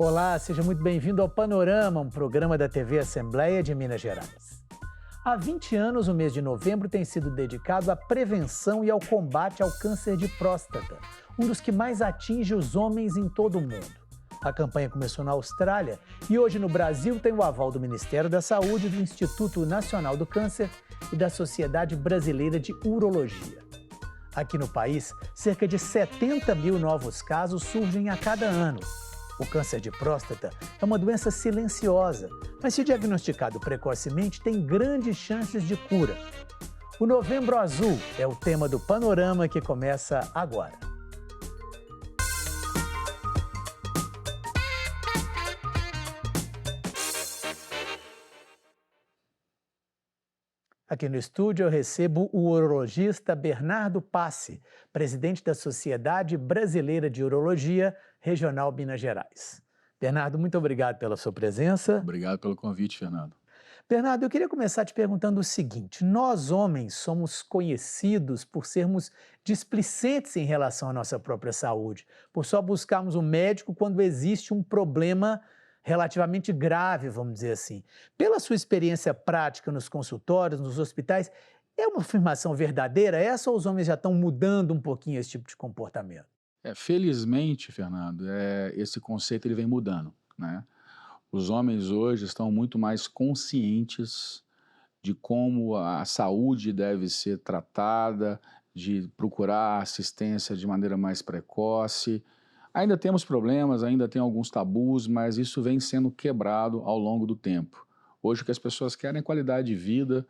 Olá, seja muito bem-vindo ao Panorama, um programa da TV Assembleia de Minas Gerais. Há 20 anos, o mês de novembro tem sido dedicado à prevenção e ao combate ao câncer de próstata, um dos que mais atinge os homens em todo o mundo. A campanha começou na Austrália e hoje no Brasil tem o aval do Ministério da Saúde, do Instituto Nacional do Câncer e da Sociedade Brasileira de Urologia. Aqui no país, cerca de 70 mil novos casos surgem a cada ano. O câncer de próstata é uma doença silenciosa, mas se diagnosticado precocemente tem grandes chances de cura. O Novembro Azul é o tema do Panorama que começa agora. Aqui no estúdio eu recebo o urologista Bernardo Passi, presidente da Sociedade Brasileira de Urologia, Regional Minas Gerais. Bernardo, muito obrigado pela sua presença. Obrigado pelo convite, Fernando. Bernardo, eu queria começar te perguntando o seguinte: nós homens somos conhecidos por sermos displicentes em relação à nossa própria saúde, por só buscarmos um médico quando existe um problema relativamente grave, vamos dizer assim. Pela sua experiência prática nos consultórios, nos hospitais, é uma afirmação verdadeira essa ou os homens já estão mudando um pouquinho esse tipo de comportamento? Felizmente, Fernando, esse conceito ele vem mudando, né? Os homens hoje estão muito mais conscientes de como a saúde deve ser tratada, de procurar assistência de maneira mais precoce. Ainda temos problemas, ainda tem alguns tabus, mas isso vem sendo quebrado ao longo do tempo. Hoje o que as pessoas querem é qualidade de vida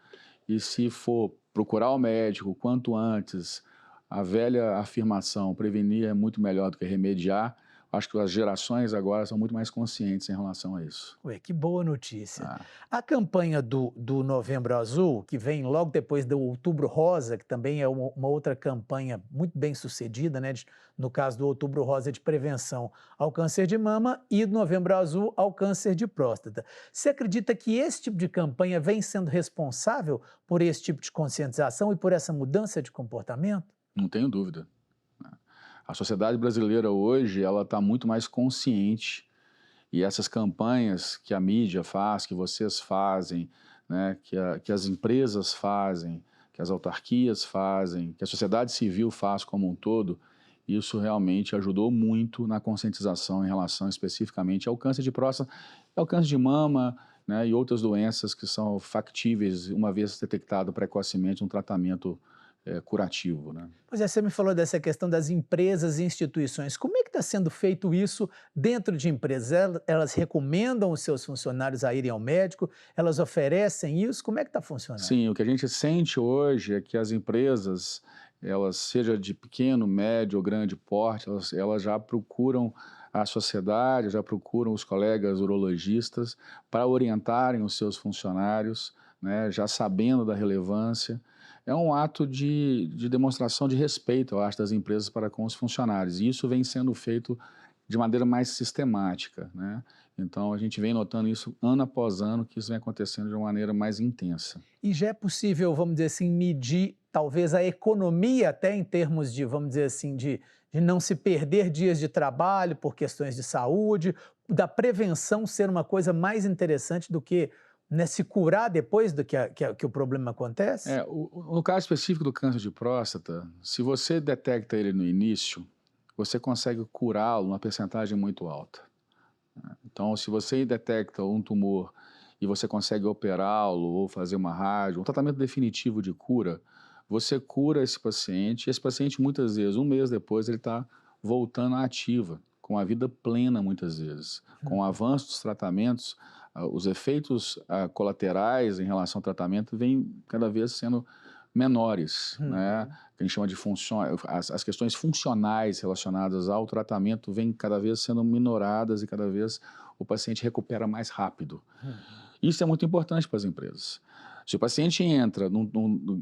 e se for procurar o médico quanto antes, a velha afirmação, prevenir é muito melhor do que remediar, acho que as gerações agora são muito mais conscientes em relação a isso. Ué, que boa notícia. A campanha do Novembro Azul, que vem logo depois do Outubro Rosa, que também é uma outra campanha muito bem sucedida, né? No caso do Outubro Rosa de prevenção ao câncer de mama e do Novembro Azul ao câncer de próstata. Você acredita que esse tipo de campanha vem sendo responsável por esse tipo de conscientização e por essa mudança de comportamento? Não tenho dúvida. A sociedade brasileira hoje ela está muito mais consciente e essas campanhas que a mídia faz, que vocês fazem, né, que as empresas fazem, que as autarquias fazem, que a sociedade civil faz como um todo, isso realmente ajudou muito na conscientização em relação especificamente ao câncer de próstata, ao câncer de mama, né, e outras doenças que são factíveis, uma vez detectado precocemente, um tratamento curativo, né? Pois é, você me falou dessa questão das empresas e instituições. Como é que está sendo feito isso dentro de empresas? Elas recomendam os seus funcionários a irem ao médico? Elas oferecem isso? Como é que está funcionando? Sim, o que a gente sente hoje é que as empresas, elas, seja de pequeno, médio ou grande porte, elas já procuram a sociedade, já procuram os colegas urologistas para orientarem os seus funcionários, né, já sabendo da relevância. É um ato de demonstração de respeito, eu acho, das empresas para com os funcionários. E isso vem sendo feito de maneira mais sistemática, né? Então, a gente vem notando isso ano após ano, que isso vem acontecendo de uma maneira mais intensa. E já é possível, vamos dizer assim, medir talvez a economia até em termos de, vamos dizer assim, de não se perder dias de trabalho por questões de saúde, da prevenção ser uma coisa mais interessante do que, né, se curar depois do que o problema acontece? No caso específico do câncer de próstata, se você detecta ele no início, você consegue curá-lo numa percentagem muito alta. Então, se você detecta um tumor e você consegue operá-lo ou fazer uma rádio, um tratamento definitivo de cura, você cura esse paciente e esse paciente muitas vezes, um mês depois, ele está voltando à ativa, com a vida plena muitas vezes. Com o avanço dos tratamentos, os efeitos colaterais em relação ao tratamento vêm cada vez sendo menores, né? Que a gente chama de as questões funcionais relacionadas ao tratamento vêm cada vez sendo minoradas e cada vez o paciente recupera mais rápido. Isso é muito importante para as empresas. Se o paciente entra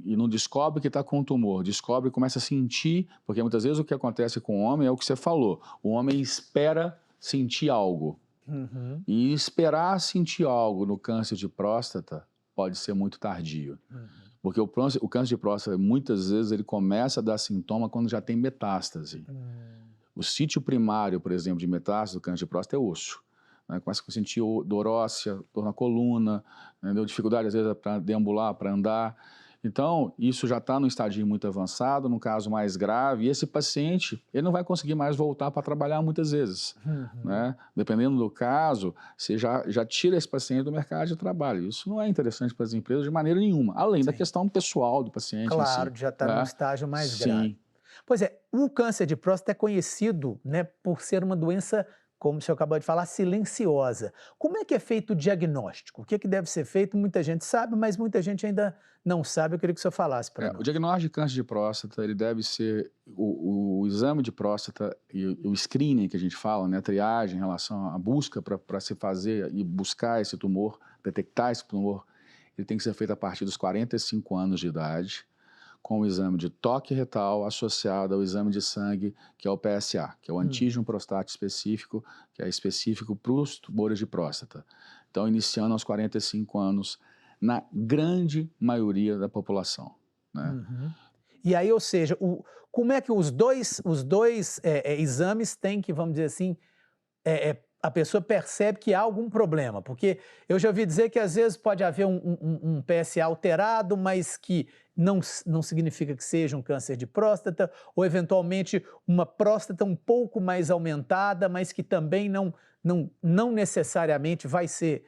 e não descobre que está com um tumor, descobre e começa a sentir, porque muitas vezes o que acontece com o homem é o que você falou, o homem espera sentir algo. E esperar sentir algo no câncer de próstata pode ser muito tardio. Porque o câncer de próstata, muitas vezes, ele começa a dar sintoma quando já tem metástase. O sítio primário, por exemplo, de metástase do câncer de próstata é osso. né? Começa a sentir dor óssea, dor na coluna, entendeu? Dificuldade às vezes para deambular, para andar. Então, isso já está no estadio muito avançado, no caso mais grave, e esse paciente ele não vai conseguir mais voltar para trabalhar muitas vezes. Né? Dependendo do caso, você já tira esse paciente do mercado de trabalho. Isso não é interessante para as empresas de maneira nenhuma, além da questão pessoal do paciente. Claro, em si, já está né? num estágio mais Sim. grave. Pois é, o câncer de próstata é conhecido, né, por ser uma doença, como o senhor acabou de falar, silenciosa. Como é que é feito o diagnóstico? O que é que deve ser feito? Muita gente sabe, mas muita gente ainda não sabe. Eu queria que o senhor falasse para nós. O diagnóstico de câncer de próstata, ele deve ser o exame de próstata e o screening que a gente fala, né, a triagem em relação à busca para se fazer e buscar esse tumor, detectar esse tumor, ele tem que ser feito a partir dos 45 anos de idade, com o exame de toque retal associado ao exame de sangue, que é o PSA, que é o antígeno prostático específico, que é específico para os tumores de próstata. Então, iniciando aos 45 anos, na grande maioria da população. Né? E aí, ou seja, como é que os dois exames têm que, vamos dizer assim, a pessoa percebe que há algum problema? Porque eu já ouvi dizer que às vezes pode haver um PSA alterado, mas que não significa que seja um câncer de próstata, ou eventualmente uma próstata um pouco mais aumentada, mas que também não necessariamente vai ser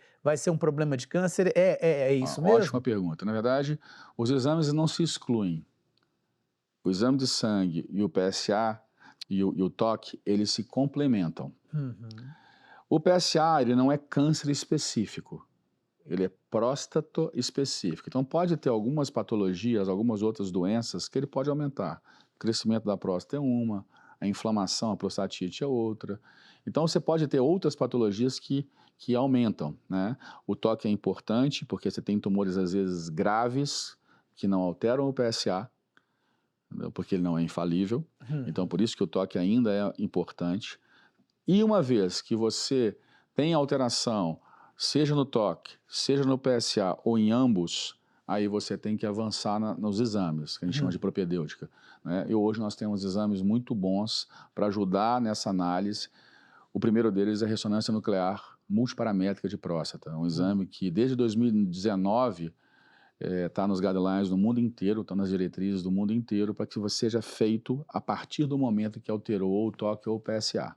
um problema de câncer. É isso mesmo? Ótima pergunta. Na verdade, os exames não se excluem. O exame de sangue e o PSA e o toque, eles se complementam. O PSA, ele não é câncer específico, ele é próstato específico. Então, pode ter algumas patologias, algumas outras doenças que ele pode aumentar. O crescimento da próstata é uma, a inflamação, a prostatite é outra. Então, você pode ter outras patologias que aumentam, né? O toque é importante porque você tem tumores, às vezes, graves, que não alteram o PSA, porque ele não é infalível. Então, por isso que o toque ainda é importante. E uma vez que você tem alteração, seja no toque, seja no PSA ou em ambos, aí você tem que avançar nos exames, que a gente chama de propedêutica. Né? E hoje nós temos exames muito bons para ajudar nessa análise. O primeiro deles é a ressonância nuclear multiparamétrica de próstata, um exame que desde 2019 está nos guidelines do mundo inteiro, está nas diretrizes do mundo inteiro, para que seja feito a partir do momento que alterou o toque ou o PSA.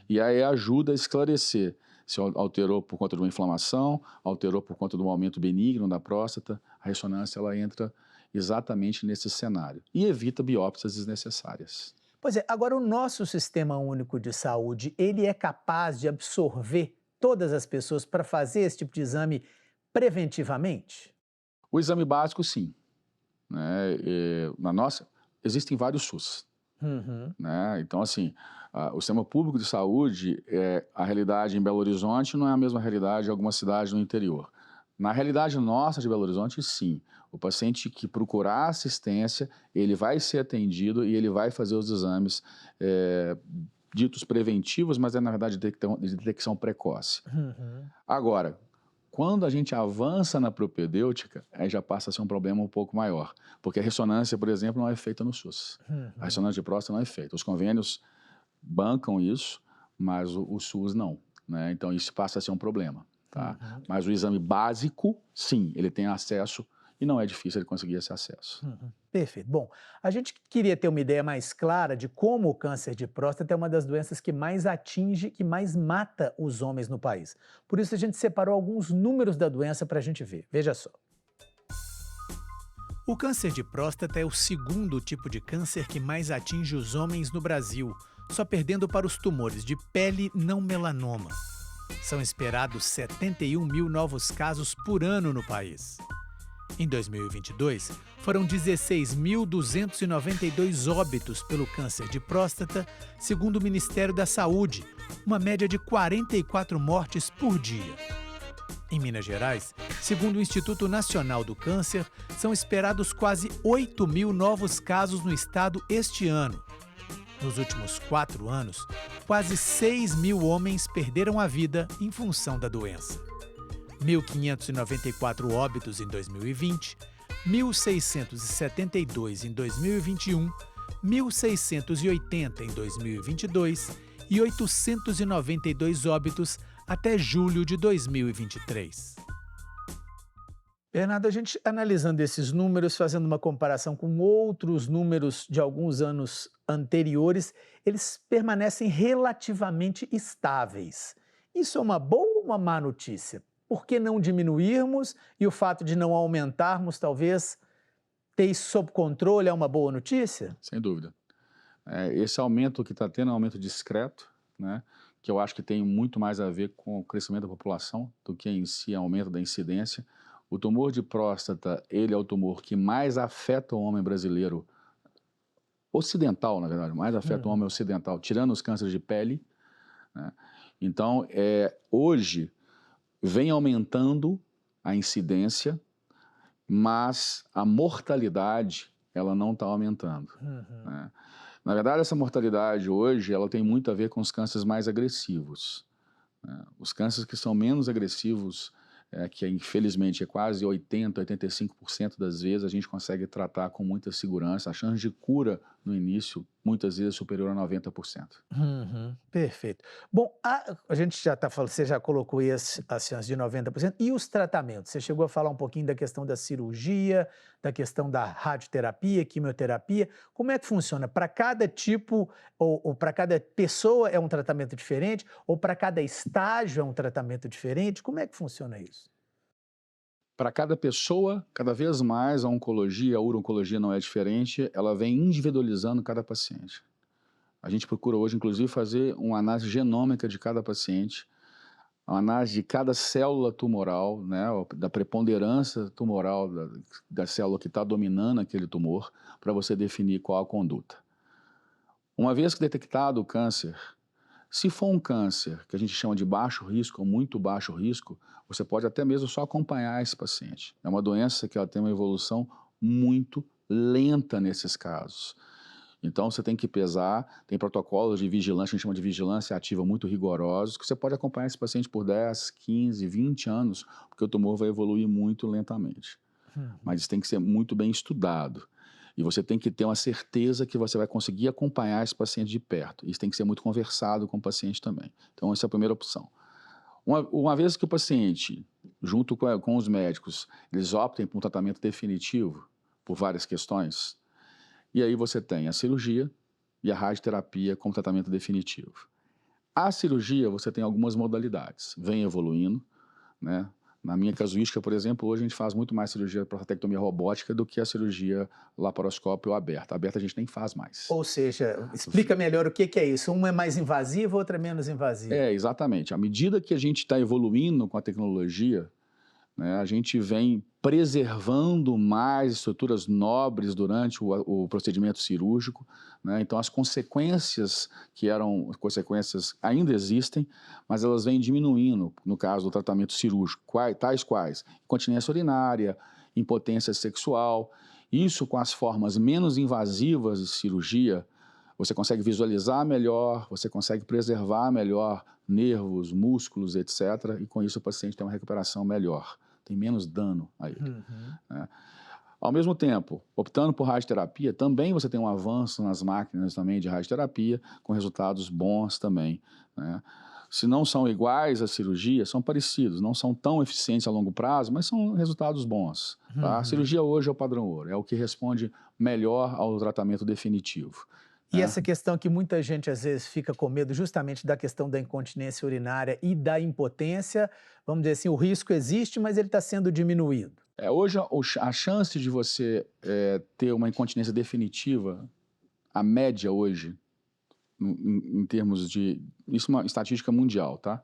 E aí ajuda a esclarecer se alterou por conta de uma inflamação, alterou por conta de um aumento benigno da próstata. A ressonância ela entra exatamente nesse cenário e evita biópsias desnecessárias. Pois é, agora o nosso Sistema Único de Saúde, ele é capaz de absorver todas as pessoas para fazer esse tipo de exame preventivamente? O exame básico, sim. Né? Existem vários SUS. Né? Então, assim, o sistema público de saúde, a realidade em Belo Horizonte não é a mesma realidade em algumas cidades no interior. Na realidade nossa de Belo Horizonte, sim. O paciente que procurar assistência, ele vai ser atendido e ele vai fazer os exames ditos preventivos, mas na verdade de detecção precoce. Agora, quando a gente avança na propedêutica, aí já passa a ser um problema um pouco maior, porque a ressonância, por exemplo, não é feita no SUS. A ressonância de próstata não é feita. Os convênios bancam isso, mas o SUS não. Né? Então, isso passa a ser um problema. Tá? Mas o exame básico, sim, ele tem acesso e não é difícil ele conseguir esse acesso. Perfeito. Bom, a gente queria ter uma ideia mais clara de como o câncer de próstata é uma das doenças que mais atinge, que mais mata os homens no país. Por isso a gente separou alguns números da doença para a gente ver. Veja só. O câncer de próstata é o segundo tipo de câncer que mais atinge os homens no Brasil, só perdendo para os tumores de pele não melanoma. São esperados 71 mil novos casos por ano no país. Em 2022, foram 16.292 óbitos pelo câncer de próstata, segundo o Ministério da Saúde, uma média de 44 mortes por dia. Em Minas Gerais, segundo o Instituto Nacional do Câncer, são esperados quase 8 mil novos casos no estado este ano. Nos últimos 4 anos, quase 6 mil homens perderam a vida em função da doença. 1.594 óbitos em 2020, 1.672 em 2021, 1.680 em 2022 e 892 óbitos até julho de 2023. Bernardo, a gente analisando esses números, fazendo uma comparação com outros números de alguns anos anteriores, eles permanecem relativamente estáveis. Isso é uma boa ou uma má notícia? Por que não diminuirmos e o fato de não aumentarmos, talvez, ter isso sob controle é uma boa notícia? Sem dúvida. Esse aumento que está tendo é um aumento discreto, né, que eu acho que tem muito mais a ver com o crescimento da população do que em si aumento da incidência. O tumor de próstata, ele é o tumor que mais afeta o homem brasileiro ocidental, na verdade, mais afeta o homem ocidental, tirando os cânceres de pele, né? Então, hoje, vem aumentando a incidência, mas a mortalidade, ela não está aumentando, né? Na verdade, essa mortalidade hoje, ela tem muito a ver com os cânceres mais agressivos, né? Os cânceres que são menos agressivos, que infelizmente é quase 80%, 85% das vezes a gente consegue tratar com muita segurança. A chance de cura no início, muitas vezes, é superior a 90%. Perfeito. Bom, a gente já está falando, você já colocou aí as chances de 90%. E os tratamentos? Você chegou a falar um pouquinho da questão da cirurgia, da questão da radioterapia, quimioterapia. Como é que funciona? Para cada tipo ou para cada pessoa é um tratamento diferente? Ou para cada estágio é um tratamento diferente? Como é que funciona isso? Para cada pessoa, cada vez mais a oncologia, a uro-oncologia não é diferente, ela vem individualizando cada paciente. A gente procura hoje, inclusive, fazer uma análise genômica de cada paciente, uma análise de cada célula tumoral, né, da preponderância tumoral da célula que está dominando aquele tumor, para você definir qual a conduta. Uma vez que detectado o câncer, se for um câncer que a gente chama de baixo risco ou muito baixo risco, você pode até mesmo só acompanhar esse paciente. É uma doença que ela tem uma evolução muito lenta nesses casos. Então você tem que pesar, tem protocolos de vigilância, a gente chama de vigilância ativa muito rigorosos, que você pode acompanhar esse paciente por 10, 15, 20 anos, porque o tumor vai evoluir muito lentamente. Mas isso tem que ser muito bem estudado. E você tem que ter uma certeza que você vai conseguir acompanhar esse paciente de perto. Isso tem que ser muito conversado com o paciente também. Então, essa é a primeira opção. Uma vez que o paciente, junto com os médicos, eles optem por um tratamento definitivo, por várias questões, e aí você tem a cirurgia e a radioterapia como tratamento definitivo. A cirurgia, você tem algumas modalidades. Vem evoluindo, né? Na minha casuística, por exemplo, hoje a gente faz muito mais cirurgia prostatectomia robótica do que a cirurgia laparoscópio aberta. A aberta a gente nem faz mais. Ou seja, explica melhor o que é isso. Uma é mais invasiva, outra é menos invasiva. Exatamente. À medida que a gente está evoluindo com a tecnologia, né, a gente vem preservando mais estruturas nobres durante o procedimento cirúrgico, né? Então as consequências que eram consequências ainda existem, mas elas vêm diminuindo no caso do tratamento cirúrgico, tais quais incontinência urinária, impotência sexual. Isso com as formas menos invasivas de cirurgia, você consegue visualizar melhor, você consegue preservar melhor nervos, músculos, etc. E com isso o paciente tem uma recuperação melhor. Tem menos dano a ele. Né? Ao mesmo tempo, optando por radioterapia, também você tem um avanço nas máquinas também de radioterapia, com resultados bons também, né? Se não são iguais à cirurgia, são parecidos, não são tão eficientes a longo prazo, mas são resultados bons. Tá? A cirurgia hoje é o padrão ouro, é o que responde melhor ao tratamento definitivo. E essa questão que muita gente às vezes fica com medo justamente da questão da incontinência urinária e da impotência, vamos dizer assim, o risco existe, mas ele está sendo diminuído. Hoje a chance de você ter uma incontinência definitiva, a média hoje, em termos de... Isso é uma estatística mundial, tá?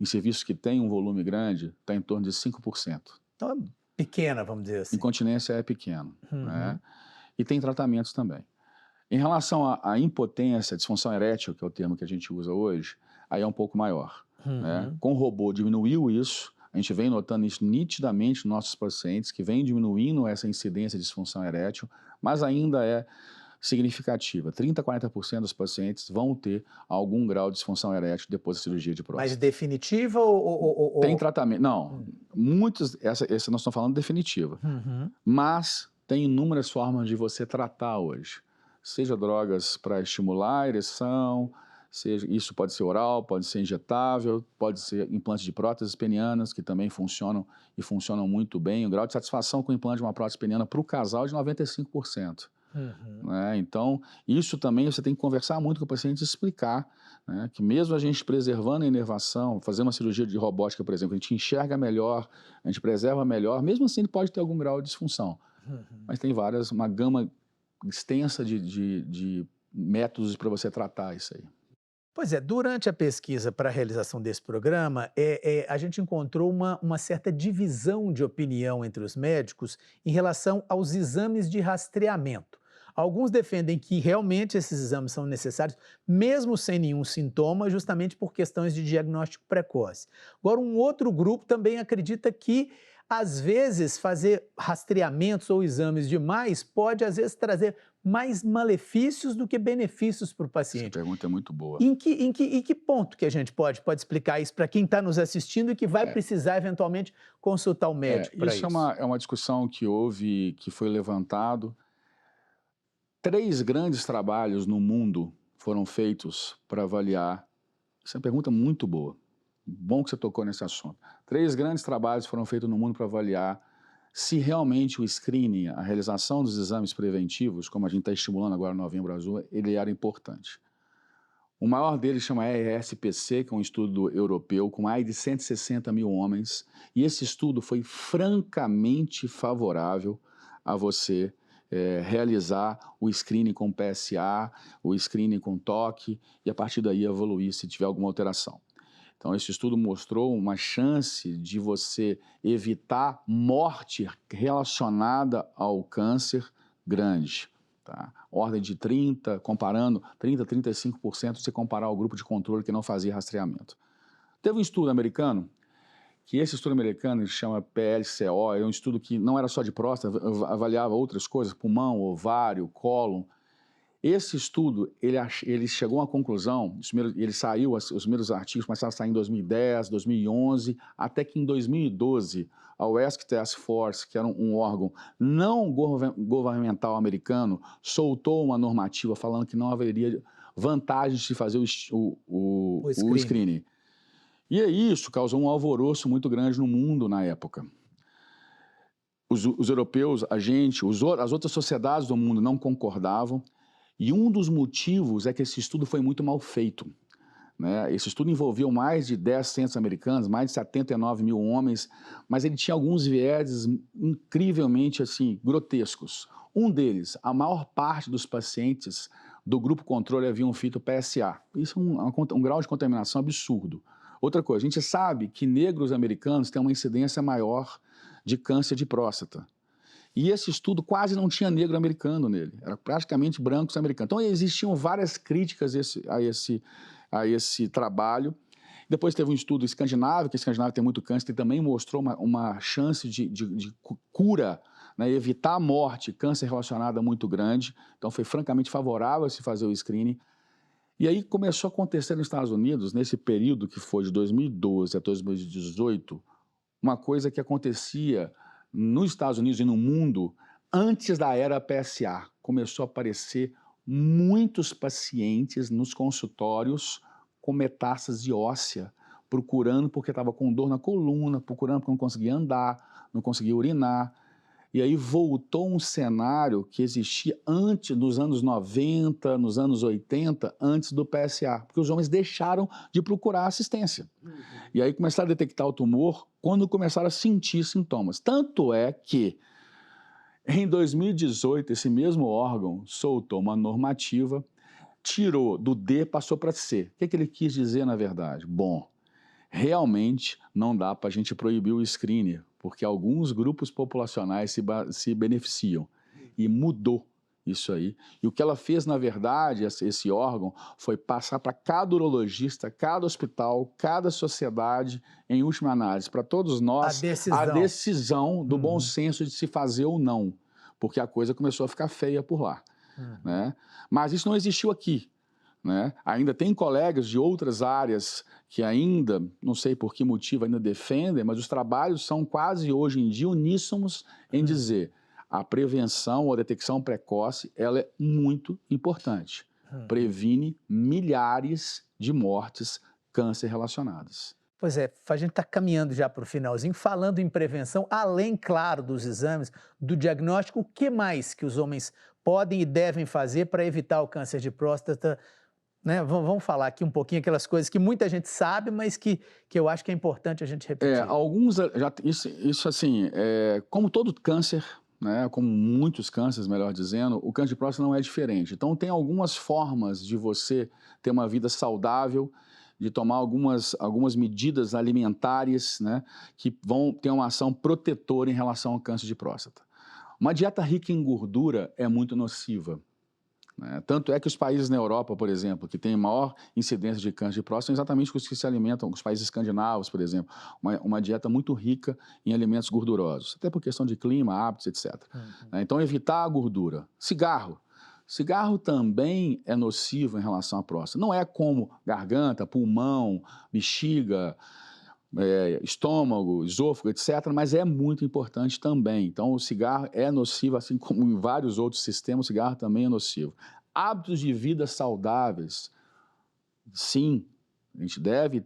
Em serviços que têm um volume grande, está em torno de 5%. Então é pequena, vamos dizer assim. Incontinência é pequeno, né? E tem tratamentos também. Em relação à impotência, disfunção erétil, que é o termo que a gente usa hoje, aí é um pouco maior. Né? Com o robô diminuiu isso, a gente vem notando isso nitidamente nos nossos pacientes, que vem diminuindo essa incidência de disfunção erétil, mas ainda é significativa. 30% a 40% dos pacientes vão ter algum grau de disfunção erétil depois da cirurgia de próstata. Mas definitiva ou... Tem tratamento. Não, muitos, essa nós estamos falando definitiva. Mas tem inúmeras formas de você tratar hoje. Seja drogas para estimular a ereção, Isso pode ser oral, pode ser injetável, pode ser implante de próteses penianas, que também funcionam e funcionam muito bem. O grau de satisfação com o implante de uma prótese peniana para o casal é de 95%. Né? Então, isso também você tem que conversar muito com o paciente e explicar, né, que mesmo a gente preservando a inervação, fazendo uma cirurgia de robótica, por exemplo, a gente enxerga melhor, a gente preserva melhor, mesmo assim ele pode ter algum grau de disfunção. Mas tem uma gama extensa de métodos para você tratar isso aí. Pois é, durante a pesquisa para a realização desse programa, a gente encontrou uma certa divisão de opinião entre os médicos em relação aos exames de rastreamento. Alguns defendem que realmente esses exames são necessários, mesmo sem nenhum sintoma, justamente por questões de diagnóstico precoce. Agora, um outro grupo também acredita que, às vezes, fazer rastreamentos ou exames demais pode, às vezes, trazer mais malefícios do que benefícios para o paciente. Essa pergunta é muito boa. Em que ponto que a gente pode explicar isso para quem está nos assistindo e que vai precisar, eventualmente, consultar o médico para isso? Isso é uma discussão que foi levantado. 3 grandes trabalhos no mundo foram feitos para avaliar. Essa é uma pergunta muito boa. Bom que você tocou nesse assunto. 3 grandes trabalhos foram feitos no mundo para avaliar se realmente o screening, a realização dos exames preventivos, como a gente está estimulando agora no Novembro Azul, ele era importante. O maior deles chama ESPC, que é um estudo europeu com mais de 160 mil homens, e esse estudo foi francamente favorável a você realizar o screening com PSA, o screening com toque, e a partir daí evoluir se tiver alguma alteração. Então, esse estudo mostrou uma chance de você evitar morte relacionada ao câncer grande. Tá? Ordem de 35% se comparar ao grupo de controle que não fazia rastreamento. Teve um estudo americano, que esse estudo americano chama PLCO, é um estudo que não era só de próstata, avaliava outras coisas, pulmão, ovário, cólon. Esse estudo, ele chegou a uma conclusão, ele saiu, os primeiros artigos começaram a sair em 2010, 2011, até que em 2012, a WESC Task Force, que era um órgão não governamental americano, soltou uma normativa falando que não haveria vantagens de fazer o screening. E isso causou um alvoroço muito grande no mundo na época. Os europeus, as outras sociedades do mundo não concordavam, e um dos motivos é que esse estudo foi muito mal feito. Né? Esse estudo envolveu mais de 10 centros americanos, mais de 79 mil homens, mas ele tinha alguns vieses incrivelmente assim, grotescos. Um deles, a maior parte dos pacientes do grupo controle haviam feito PSA. Isso é um grau de contaminação absurdo. Outra coisa, a gente sabe que negros americanos têm uma incidência maior de câncer de próstata. E esse estudo quase não tinha negro americano nele, era praticamente brancos americanos. Então existiam várias críticas a esse trabalho. Depois teve um estudo escandinavo, que a Escandinávia tem muito câncer, e também mostrou uma chance de cura, né, evitar a morte, câncer relacionado muito grande. Então foi francamente favorável a se fazer o screening. E aí começou a acontecer nos Estados Unidos, nesse período que foi de 2012 a 2018, uma coisa que acontecia nos Estados Unidos e no mundo antes da era PSA. Começou a aparecer muitos pacientes nos consultórios com metástase óssea, procurando porque estava com dor na coluna, procurando porque não conseguia andar, não conseguia urinar. E aí voltou um cenário que existia antes, nos anos 90, nos anos 80, antes do PSA, porque os homens deixaram de procurar assistência. E aí começaram a detectar o tumor quando começaram a sentir sintomas. Tanto é que, em 2018, esse mesmo órgão soltou uma normativa, tirou do D, passou para C. O que ele quis dizer, na verdade? Bom, realmente não dá para a gente proibir o screening, porque alguns grupos populacionais se beneficiam. E mudou isso aí. E o que ela fez, na verdade, esse órgão, foi passar para cada urologista, cada hospital, cada sociedade, em última análise, para todos nós, a decisão do bom senso de se fazer ou não, porque a coisa começou a ficar feia por lá. Né? Mas isso não existiu aqui. Né? Ainda tem colegas de outras áreas que ainda, não sei por que motivo, ainda defendem, mas os trabalhos são quase hoje em dia uníssonos em dizer a prevenção ou a detecção precoce, ela é muito importante. previne milhares de mortes câncer relacionadas. Pois é, a gente está caminhando já para o finalzinho, falando em prevenção, além, claro, dos exames, do diagnóstico, o que mais que os homens podem e devem fazer para evitar o câncer de próstata, né? Vamos falar aqui um pouquinho aquelas coisas que muita gente sabe, mas que eu acho que é importante a gente repetir. Isso assim, como todo câncer, né, como muitos cânceres, melhor dizendo, o câncer de próstata não é diferente. Então tem algumas formas de você ter uma vida saudável, de tomar algumas medidas alimentares, né, que vão ter uma ação protetora em relação ao câncer de próstata. Uma dieta rica em gordura é muito nociva. Tanto é que os países na Europa, por exemplo, que têm maior incidência de câncer de próstata, são exatamente os que se alimentam, os países escandinavos, por exemplo, uma dieta muito rica em alimentos gordurosos, até por questão de clima, hábitos, etc. Então, evitar a gordura. Cigarro também é nocivo em relação à próstata. Não é como garganta, pulmão, bexiga, estômago, esôfago, etc., mas é muito importante também. Então, o cigarro é nocivo, assim como em vários outros sistemas, o cigarro também é nocivo. Hábitos de vida saudáveis, sim, a gente deve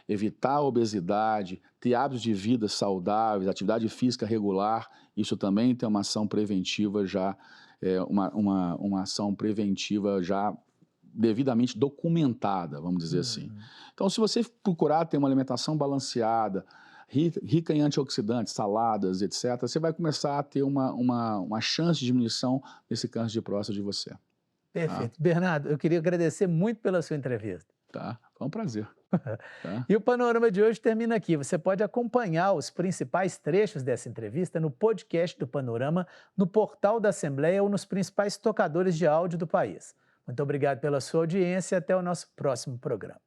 evitar a obesidade, ter hábitos de vida saudáveis, atividade física regular, isso também tem uma ação preventiva já, uma ação preventiva já devidamente documentada, vamos dizer assim. Então, se você procurar ter uma alimentação balanceada, rica em antioxidantes, saladas, etc., você vai começar a ter uma chance de diminuição desse câncer de próstata de você. Perfeito. Bernardo, eu queria agradecer muito pela sua entrevista. Tá, foi um prazer. Tá. E o Panorama de hoje termina aqui. Você pode acompanhar os principais trechos dessa entrevista no podcast do Panorama, no portal da Assembleia ou nos principais tocadores de áudio do país. Muito obrigado pela sua audiência e até o nosso próximo programa.